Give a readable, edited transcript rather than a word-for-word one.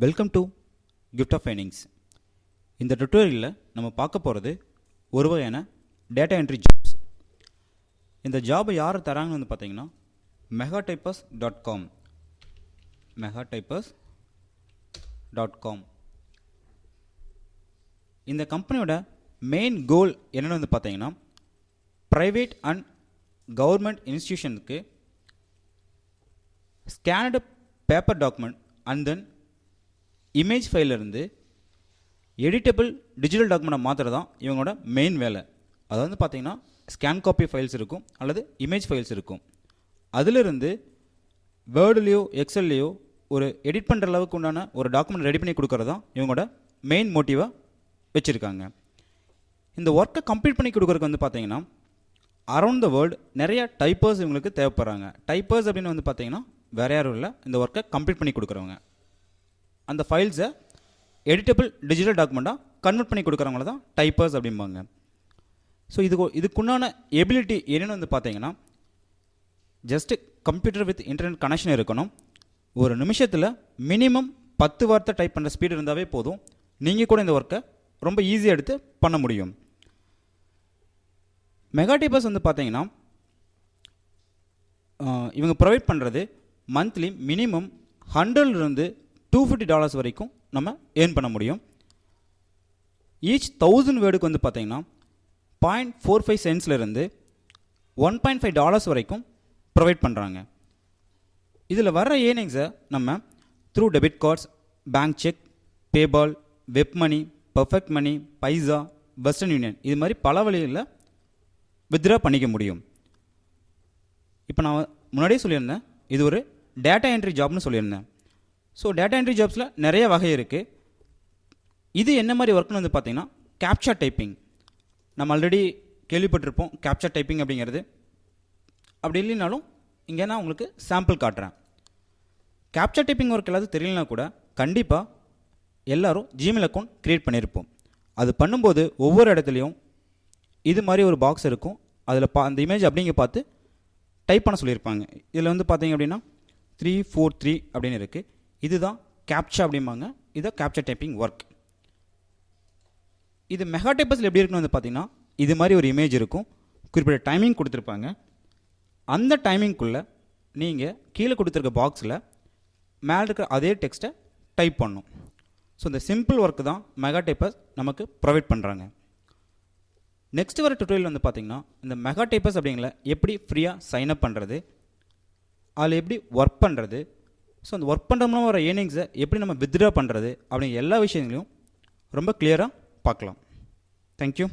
Welcome to gift of earnings. இந்த டுட்டோரியலில் நம்ம பார்க்க போகிறது ஒரு வகையான டேட்டா என்ட்ரி ஜாப்ஸ். இந்த ஜாபை யார் தராங்கன்னு வந்து பார்த்தீங்கன்னா megatypers.com megatypers.com. இந்த கம்பெனியோட மெயின் கோல் என்னென்னு வந்து பார்த்தீங்கன்னா ப்ரைவேட் அண்ட் கவர்மெண்ட் இன்ஸ்டிடியூஷனுக்கு scanned paper document and then image ஃபைலிருந்து எடிட்டபிள் டிஜிட்டல் டாக்குமெண்ட்டை மாற்றுறது தான் இவங்களோட மெயின் வேலை. அதாவது வந்து பார்த்தீங்கன்னா ஸ்கேன் காப்பி ஃபைல்ஸ் இருக்கும் அல்லது இமேஜ் ஃபைல்ஸ் இருக்கும். அதிலிருந்து வேர்டுலேயோ எக்ஸல்லையோ ஒரு எடிட் பண்ணுற அளவுக்கு உண்டான ஒரு டாக்குமெண்ட் ரெடி பண்ணி கொடுக்கறது தான் இவங்களோட மெயின் மோட்டிவாக வச்சுருக்காங்க. இந்த ஒர்க்கை கம்ப்ளீட் பண்ணி கொடுக்குறதுக்கு வந்து பார்த்தீங்கன்னா அரவுண்ட் த வேர்ல்டு நிறைய டைப்பர்ஸ் இவங்களுக்கு தேவைப்படுறாங்க. டைப்பர்ஸ் அப்படின்னு வந்து பார்த்தீங்கன்னா வேறு யாரும் இல்லை, இந்த ஒர்க்கை கம்ப்ளீட் பண்ணி கொடுக்குறவங்க. அந்த ஃபைல்ஸை எடிட்டபிள் டிஜிட்டல் டாக்குமெண்ட்டாக கன்வெர்ட் பண்ணி கொடுக்குறவங்கள தான் டைப்பர்ஸ் அப்படிம்பாங்க. ஸோ இதுக்குண்டான எபிலிட்டி என்னென்னு வந்து பார்த்தீங்கன்னா just computer with internet connection இருக்கணும். ஒரு நிமிஷத்தில் மினிமம் 10 வார்த்தை டைப் பண்ணுற ஸ்பீடு இருந்தாவே போதும். நீங்கள் கூட இந்த ஒர்க்கை ரொம்ப ஈஸியாக எடுத்து பண்ண முடியும். மெகாடைப்பர்ஸ் வந்து பார்த்தீங்கன்னா இவங்க ப்ரொவைட் பண்ணுறது மந்த்லி மினிமம் $100 $250 வரைக்கும் நம்ம ஏர்ன் பண்ண முடியும். ஈச் 1000 வேர்டுக்கு வந்து பார்த்தீங்கன்னா 0.45 சென்ட்ஸ்லேருந்து $1.5 வரைக்கும் ப்ரொவைட் பண்ணுறாங்க. இதில் வர்ற ஏர்னிங்ஸை நம்ம through debit cards, bank cheque, PayPal, WebMoney, Perfect Money, Payza, Western Union இது மாதிரி பல வழிகளில் வித்ட்ரா பண்ணிக்க முடியும். இப்போ நான் முன்னாடியே சொல்லியிருந்தேன் இது ஒரு டேட்டா என்ட்ரி ஜாப்னு சொல்லியிருந்தேன். ஸோ டேட்டா என்ட்ரி ஜாப்ஸில் நிறைய வகை இருக்குது. இது என்ன மாதிரி ஒர்க்னு வந்து பார்த்தீங்கன்னா கேப்சா டைப்பிங். நம்ம ஆல்ரெடி கேள்விப்பட்டிருப்போம் கேப்சா டைப்பிங் அப்படிங்கிறது. அப்படி இல்லைனாலும் இங்கே நான் உங்களுக்கு சாம்பிள் காட்டுறேன். கேப்சா டைப்பிங் ஒர்க் எல்லாத்தையும் தெரியலனா கூட கண்டிப்பாக எல்லோரும் ஜிமெயில் அக்கௌண்ட் க்ரியேட் பண்ணியிருப்போம். அது பண்ணும்போது ஒவ்வொரு இடத்துலையும் இது மாதிரி ஒரு பாக்ஸ் இருக்கும். அதில் அந்த இமேஜ் அப்படிங்க பார்த்து டைப் பண்ண சொல்லியிருப்பாங்க. இதில் வந்து பார்த்தீங்க அப்படின்னா 343 அப்படின்னு இருக்குது. இதுதான் கேப்சா அப்படிம்பாங்க. இதுதான் கேப்சா டைப்பிங் ஒர்க். இது மெகாடைப்பர்ஸில் எப்படி இருக்குன்னு வந்து பார்த்தீங்கன்னா இது மாதிரி ஒரு இமேஜ் இருக்கும். குறிப்பிட்ட டைமிங் கொடுத்துருப்பாங்க. அந்த டைமிங்குள்ளே நீங்கள் கீழே கொடுத்துருக்க பாக்ஸில் மேலே இருக்கிற அதே டெக்ஸ்ட்டை டைப் பண்ணணும். ஸோ இந்த சிம்பிள் ஒர்க்கு தான் மெகாடைப்பர்ஸ் நமக்கு ப்ரொவைட் பண்ணுறாங்க. நெக்ஸ்ட் வர டுட்டோரியல் வந்து பார்த்தீங்கன்னா இந்த மெகாடைப்பர்ஸ் அப்படிங்கிற எப்படி ஃப்ரீயாக சைன்அப் பண்ணுறது, அதில் எப்படி ஒர்க் பண்ணுறது, ஸோ அந்த ஒர்க் பண்ணுற மூலம் வர ஏர்னிங்ஸை எப்படி நம்ம வித்ட்ரா பண்ணுறது அப்படிங்கிற எல்லா விஷயங்களையும் ரொம்ப கிளியராக பார்க்கலாம். தேங்க்யூ.